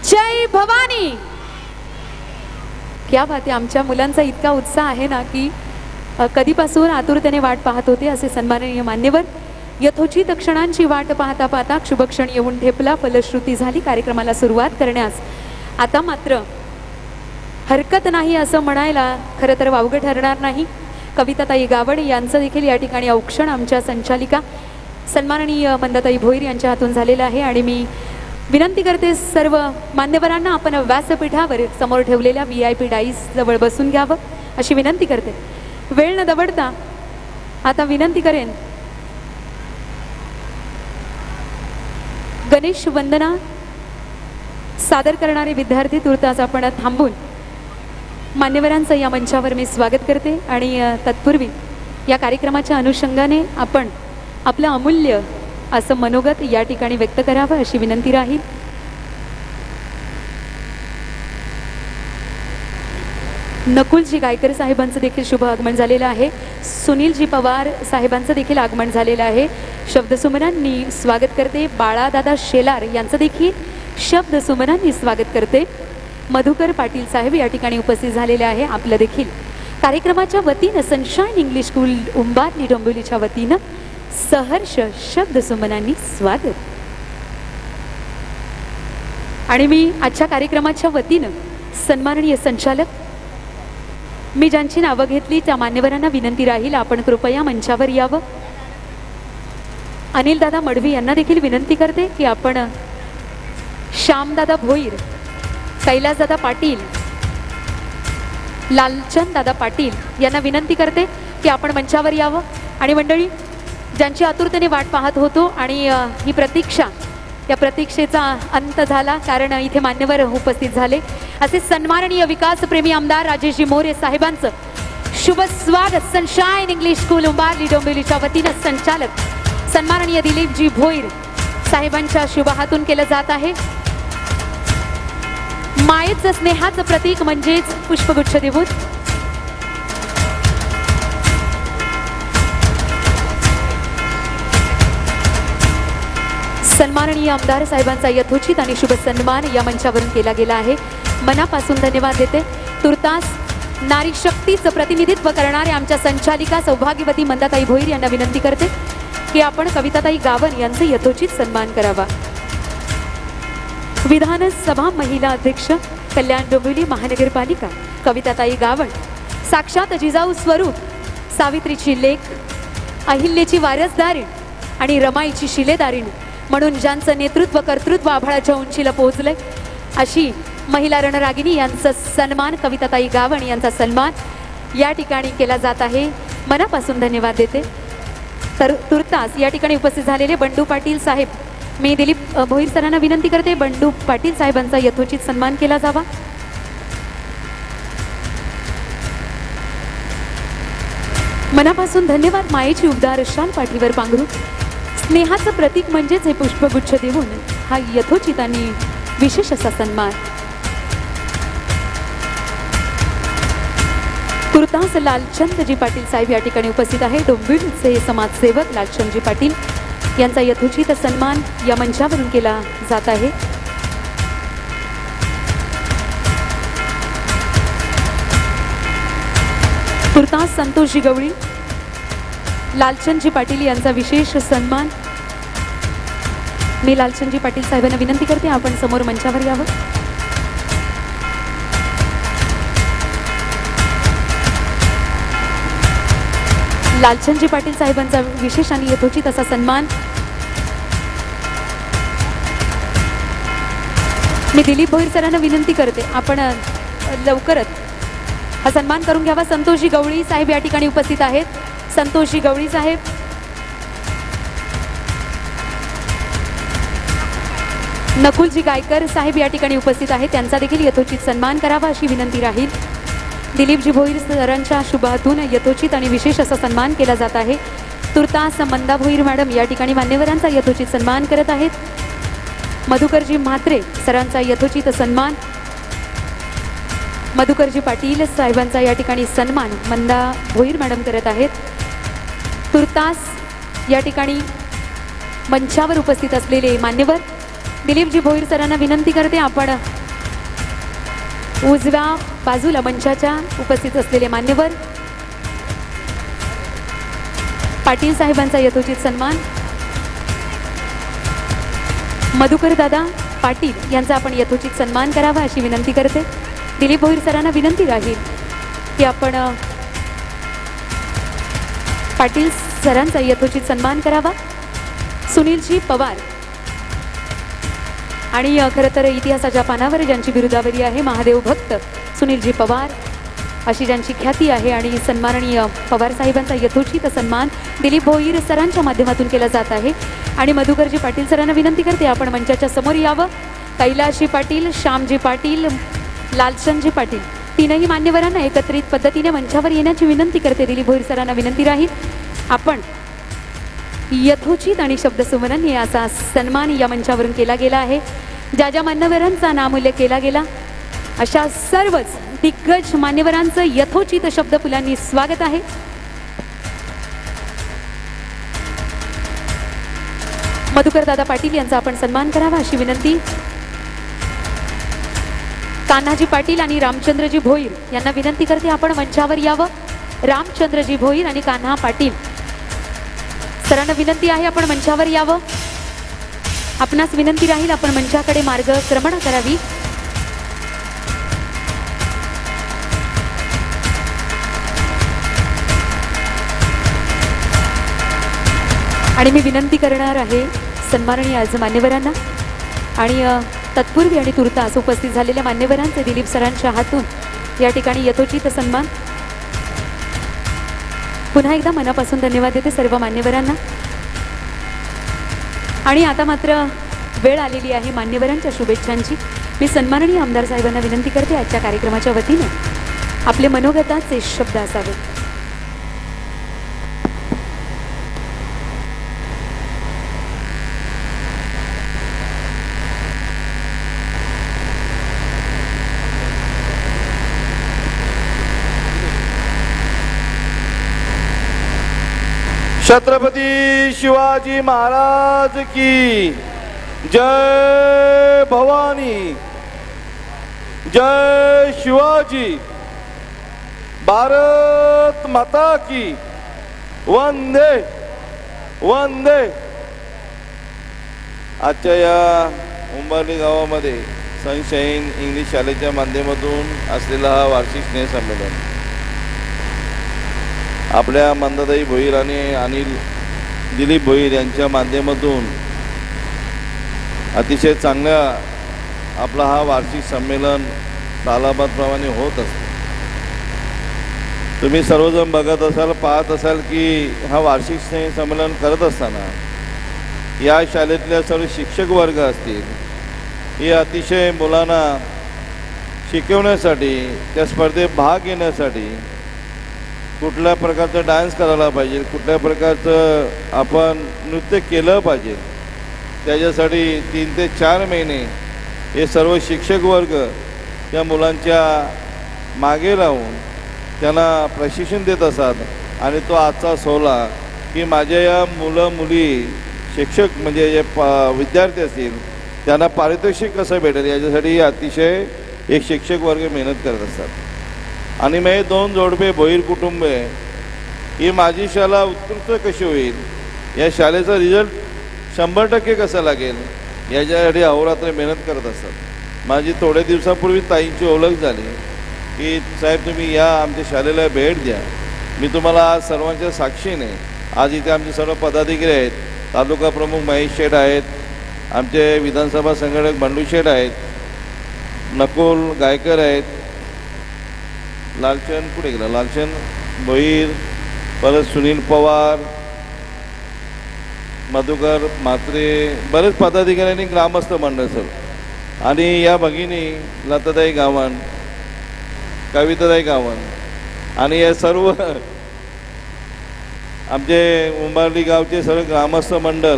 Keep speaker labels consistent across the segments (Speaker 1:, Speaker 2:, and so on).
Speaker 1: जय भवानी। क्या बात आहे, आमच्या मुलांचा इतका उत्साह आहे ना की कधीपासून आतुरतेने वाट पाहत होते असे सन्माननीय मान्यवर यथोचित क्षणांची वाट पाहता पाहता शुभक्षण येऊन ठेपला, फलश्रुती झाली कार्यक्रमाला सुरुवात करण्यास। आता मात्र हरकत नाही असं म्हणायला खरं तर वावगं ठरणार नाही। कविताताई गावड यांचं देखील या ठिकाणी औक्षण आमच्या संचालिका सन्माननीय मंदाताई भोईर यांच्या हातून झालेलं आहे आणि मी विनंती करते सर्व मान्यवरांना आपण व्यासपीठावर समोर ठेवलेल्या VIP डाईस जवळ बसून घ्यावं अशी विनंती करते। वेळ न दवडता आता विनंती करेन गणेश वंदना सादर करणारे विद्यार्थी तुर्तास आपण थांबून मान्यवरांचं या मंचावर मी स्वागत करते आणि तत्पूर्वी या कार्यक्रमाच्या अनुषंगाने आपण आपलं अमूल्य असं मनोगत या ठिकाणी व्यक्त करावं अशी विनंती राहील। नकुलजी गायकर साहेबांचं देखील शुभ आगमन झालेलं आहे। सुनीलजी पवार साहेबांचं देखील आगमन झालेलं आहे। शब्दसुमनांनी स्वागत करते। बाळादादा शेलार यांचं देखील शब्दसुमनांनी स्वागत करते। मधुकर पाटील साहेब या ठिकाणी उपस्थित झालेले आहे। आपलं देखील कार्यक्रमाच्या वतीनं सनशाईन इंग्लिश स्कूल उंबारली डोंबिवलीच्या वतीनं सहर्ष शब्दसुमनांनी स्वागत। आणि मी आजच्या कार्यक्रमाच्या वतीनं सन्माननीय संचालक मी ज्यांची नावं घेतली त्या मान्यवरांना विनंती राहील आपण कृपया मंचावर यावं। अनिल दादा मडवी यांना देखील विनंती करते की आपण श्यामदादा भोईर, कैलासदादा पाटील, लालचंद दादा पाटील यांना विनंती करते की आपण मंचावर यावं। आणि मंडळी ज्यांची आतुरतेने वाट पाहत होतो आणि ही प्रतीक्षा, या प्रतीक्षेचा अंत झाला कारण इथे मान्यवर उपस्थित झाले। असे सन्माननीय विकासप्रेमी आमदार राजेशजी मोरे साहेबांचं शुभ स्वागत सनशाईन इंग्लिश स्कूल उंबारली डोंबिवलीच्या वतीनं संचालक सन्माननीय दिलीपजी भोईर साहेबांच्या शुभ हातून केलं जात आहे। मायेचं स्नेहाचं प्रतीक म्हणजेच पुष्पगुच्छ देऊन सन्माननीय आमदार साहेबांचा यथोचित आणि शुभ सन्मान या मंचावरून केला गेला आहे। मनापासून धन्यवाद देते। तुर्तास नारी शक्तीचं प्रतिनिधित्व करणाऱ्या आमच्या संचालिका सौभाग्यवती मंदाताई भोईर यांना विनंती करते की आपण कविताताई गावण यांचे यथोचित सन्मान करावा। विधानसभा महिला अध्यक्ष कल्याण डोंबिवली महानगरपालिका कविताताई गावण साक्षात जिजाऊ स्वरूप, सावित्रीची लेक, अहिल्याची वारसदारीण आणि रमाईची शिलेदारीण म्हणून ज्यांचं नेतृत्व कर्तृत्व आभाळाच्या उंचीला पोहोचलंय अशी महिला रणरागिणी यांचा सन्मान कविताताई गावण यांचा सन्मान या ठिकाणी केला जात आहे। मनापासून धन्यवाद देते। तर तुर्तास या ठिकाणी उपस्थित झालेले बंडू पाटील साहेब, मी दिलीप भोईर सरांना विनंती करते बंडू पाटील साहेबांचा यथोचित सन्मान केला जावा। मनापासून धन्यवाद। मायेची उबदार शाल पाठीवर पांघरून स्नेहाचं प्रतीक म्हणजेच हे पुष्पगुच्छ देऊन हा यथोचित आणि विशेष असा सन्मान। तुर्तास लालचंदजी पाटील साहेब या ठिकाणी उपस्थित आहे। डोंबिवलीचे समाजसेवक लालचंदजी पाटील यांचा यथोचित सन्मान या मंचावरून केला जात आहे। तुर्तास संतोषजी गवळी, लालचंदजी पाटील यांचा विशेष सन्मान। मी लालचंदजी पाटील साहेबांना विनंती करते आपण समोर मंचावर यावं। लालचंदजी पाटील साहेबांचा विशेष आणि यथोचित असा सन्मान। मी दिलीप भोईर सरांना विनंती करते आपण लवकरच हा सन्मान करून घ्यावा। संतोषजी गवळी साहेब या ठिकाणी उपस्थित आहेत। संतोषजी गवळी साहेब, नकुलजी गायकर साहेब या ठिकाणी उपस्थित आहेत, त्यांचा देखील यथोचित सन्मान करावा अशी विनंती राहील। दिलीपजी भोईर सरांच्या शुभ हातून यथोचित आणि विशेष असा सन्मान केला जात आहे। तुर्तास मंदा भोईर मॅडम या ठिकाणी मान्यवरांचा यथोचित सन्मान करत आहेत। मधुकरजी म्हात्रे सरांचा यथोचित सन्मान। मधुकरजी पाटील साहेबांचा या ठिकाणी सन्मान मंदा भोईर मॅडम करत आहेत। तुर्तास या ठिकाणी मंचावर उपस्थित असलेले मान्यवर दिलीपजी भोईर सरांना विनंती करते आपण उजव्या बाजूला मंचाच्या उपस्थित असलेले मान्यवर पाटील साहेबांचा यथोचित सन्मान, मधुकर दादा पाटील यांचा आपण यथोचित सन्मान करावा अशी विनंती करते। दिलीप भोईर सरांना विनंती राहील की आपण पाटील सरांचा यथोचित सन्मान करावा। सुनीलजी पवार आणि खरं तर इतिहासाच्या पानावर ज्यांची बिरुदावरी आहे महादेव भक्त सुनीलजी पवार अशी ज्यांची ख्याती आहे आणि सन्माननीय पवार साहेबांचा यथोचित सन्मान दिलीप भोईर सरांच्या माध्यमातून केला जात आहे। आणि मधुकरजी पाटील सरांना विनंती करते आपण मंचाच्या समोर यावं। कैलासजी पाटील, श्यामजी पाटील, लालचंदजी पाटील तीनही मान्यवरांना एकत्रित पद्धतीने मंचावर येण्याची विनंती करते। दिलीप भोईर सरांना विनंती राहील आपण यथोचित आणि शब्दसुमनांनी असा सन्मान या मंचावरून केला गेला आहे। ज्या ज्या मान्यवरांचा नामोल्लेख केला गेला अशा सर्वच दिग्गज मान्यवरांचं यथोचित शब्द फुलांनी स्वागत आहे। मधुकर दादा पाटील यांचा आपण सन्मान करावा अशी विनंती। कान्हाजी पाटील आणि रामचंद्रजी भोईर यांना विनंती करते आपण मंचावर यावं। रामचंद्रजी भोईर आणि कान्हा पाटील सरांना विनंती आहे आपण मंचावर यावं। आपणास विनंती राहील आपण मंचाकडे मार्गक्रमण करावी। आणि मी विनंती करणार आहे सन्माननीय आज मान्यवरांना आणि तत्पूर्वी आणि तुर्तास उपस्थित झालेल्या मान्यवरांचे दिलीप सरांच्या हातून या ठिकाणी यथोचित सन्मान। पुन्हा एकदा मनापासून धन्यवाद देते सर्व मान्यवरांना। आणि आता मात्र वेळ आलेली आहे मान्यवरांच्या शुभेच्छांची। मी सन्माननीय आमदार साहेबांना विनंती करते आजच्या कार्यक्रमाच्या वतीने आपले मनोगताचे शब्द असावेत।
Speaker 2: छत्रपती शिवाजी महाराज की जय भवानी, जय शिवाजी, भारत माता की वंदे वंदे। आजच्या या उंबरली गावामध्ये सनशाईन इंग्लिश शाळेच्या माध्यमातून असलेला हा वार्षिक स्नेहसंमेलन आपल्या मंदाताई भोईर आणि अनिल दिलीप भोईर यांच्या माध्यमातून अतिशय चांगल्या आपला हा वार्षिक संमेलन तालाबद्धप्रमाणे होत असतो। तुम्ही सर्वजण बघत असाल, पाहत असाल की हा वार्षिक संमेलन करत असताना या शाळेतल्या सर्व शिक्षक वर्ग असतील हे अतिशय मुलांना शिकवण्यासाठी, त्या स्पर्धेत भाग घेण्यासाठी कुठल्या प्रकारचा डान्स करायला पाहिजे, कुठल्या प्रकारचं आपण नृत्य केलं पाहिजे, त्याच्यासाठी 3 ते 4 महिने हे सर्व शिक्षक वर्ग त्या मुलांच्या मागे लावून त्यांना प्रशिक्षण देत असतात। आणि तो आजचा सोहळा की माझ्या या मुलं मुली शिक्षक म्हणजे जे विद्यार्थी असतील त्यांना पारितोषिक कसं भेटेल याच्यासाठी अतिशय एक शिक्षक वर्ग मेहनत करत असतात। आणि मग हे 2 जोडपे भोईर कुटुंब ही माझी शाळा उत्कृष्ट कशी होईल, या शाळेचा रिझल्ट 100% कसा लागेल याच्यासाठी अहोरात्र मेहनत करत असतात। माझी थोड्या दिवसापूर्वी ताईंची ओळख झाली की साहेब तुम्ही या आमच्या शाळेला भेट द्या। मी तुम्हाला आज सर्वांच्या साक्षीने आज इथे आमचे सर्व पदाधिकारी आहेत, तालुका प्रमुख महेश शेठ आहेत, आमचे विधानसभा संघटक बंडू शेठ आहेत, नकुल गायकर आहेत, लालचंद कुठे गेला, लालचंद भोईर, परत सुनील पवार, मधुकर म्हात्रे, बरेच पदाधिकाऱ्यांनी ग्रामस्थ मंडळ सर आणि या भगिनी लताताई गावण, कविताताई गावण आणि या सर्व आमचे उंबारली गावचे सर्व ग्रामस्थ मंडळ।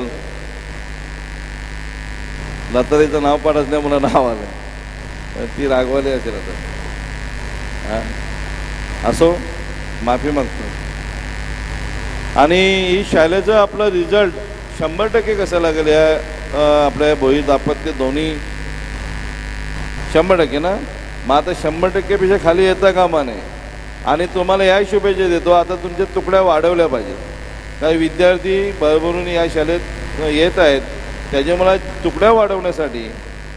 Speaker 2: लताताईचं नाव पाठ असल्यामुळे नाव आलं, ती रागवाली असेल आता, असो माफी मागतो। आणि ही शाळेचं आपलं रिझल्ट 100% कसं लागेल या आपल्या भोई दाम्पत्य दोन्ही 100% ना, मग आता 100%पेक्षा खाली येता कामा नये. आणि तुम्हाला या शुभेच्छा देतो, आता तुमच्या तुकड्या वाढवल्या पाहिजेत. काही विद्यार्थी भरभरून या शाळेत येत आहेत, त्याच्यामुळे तुकड्या वाढवण्यासाठी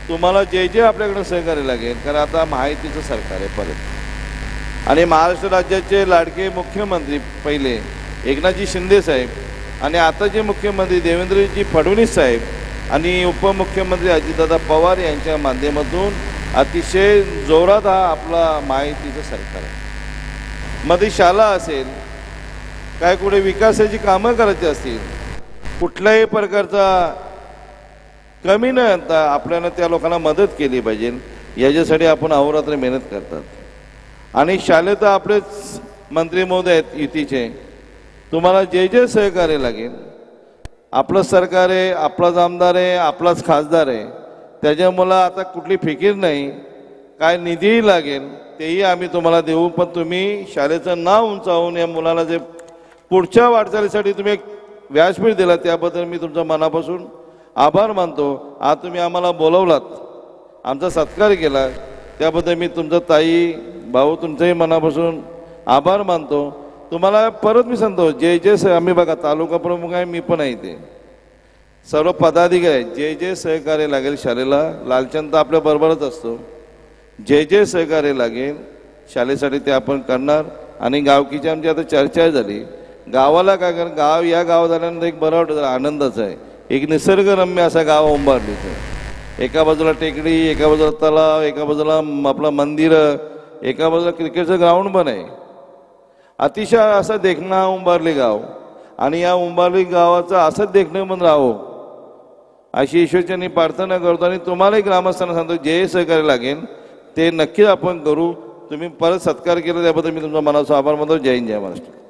Speaker 2: तुम्हाला जे जे आपल्याकडं सहकार्य लागेल, कारण आता महायुतीचं सरकार आहे परत. आणि महाराष्ट्र राज्याचे लाडके मुख्यमंत्री पहिले एकनाथजी शिंदे साहेब आणि आताचे मुख्यमंत्री देवेंद्रजी फडणवीस साहेब आणि उपमुख्यमंत्री अजितदादा पवार यांच्या माध्यमातून अतिशय जोरात हा आपला महायुतीचं सरकार आहे. मध्ये शाळा असेल, काय कुठे विकासाची कामं करायची असतील, कुठल्याही प्रकारचा कमी न आणता आपल्याला त्या लोकांना मदत केली पाहिजे, याच्यासाठी आपण अहोरात्र मेहनत करतात. आणि शाळेत आपलेच मंत्री महोदय आहेत युतीचे, तुम्हाला जे जे सहकार्य लागेल, आपलं सरकार आहे, आपलाच आमदार आहे, आपलाच खासदार आहे, त्याच्यामुळं आता कुठली फिकीर नाही. काय निधीही लागेल तेही आम्ही तुम्हाला देऊ, पण तुम्ही शाळेचं नाव उंचावून या मुलाला जे पुढच्या वाटचालीसाठी तुम्ही एक व्यासपीठ दिला, त्याबद्दल मी तुमच्या मनापासून आभार मानतो. आज तुम्ही आम्हाला बोलवलात, आमचा सत्कार केला, त्याबद्दल मी तुमचा ताई भाऊ तुमच्याही मनापासून आभार मानतो. तुम्हाला परत मी सांगतो, जे जे आम्ही बघा तालुका प्रमुख आहे, मी पण आहे, ते सर्व पदाधिकारी आहेत, जे जे सहकार्य लागेल शाळेला, लालचंद तर आपल्या बरोबरच असतो, जे जे सहकार्य लागेल शाळेसाठी ते आपण करणार. आणि गावकीची आमची आता चर्चा झाली, गावाला काय कर, गाव या गाव झाल्यानंतर एक बरं वाटतं, आनंदाचं आहे. एक निसर्गरम्य असा गाव उंबारलीचं, एका बाजूला टेकडी, एका बाजूला तलाव, एका बाजूला आपला मंदिरं, एका बाजूला क्रिकेटचं ग्राउंड पण आहे. अतिशय असं देखणं उंबारली गाव, आणि या उंबारली गावाचं असंच देखणं पण राहो अशी ईश्वरचरणी प्रार्थना करतो. आणि तुम्हालाही ग्रामस्थांना सांगतो, जे सहकार्य लागेल ते नक्कीच आपण करू. तुम्ही परत सत्कार केला त्याबद्दल मी तुमचा मनाचा आभार मानतो. जय हिंद, जय महाराष्ट्र.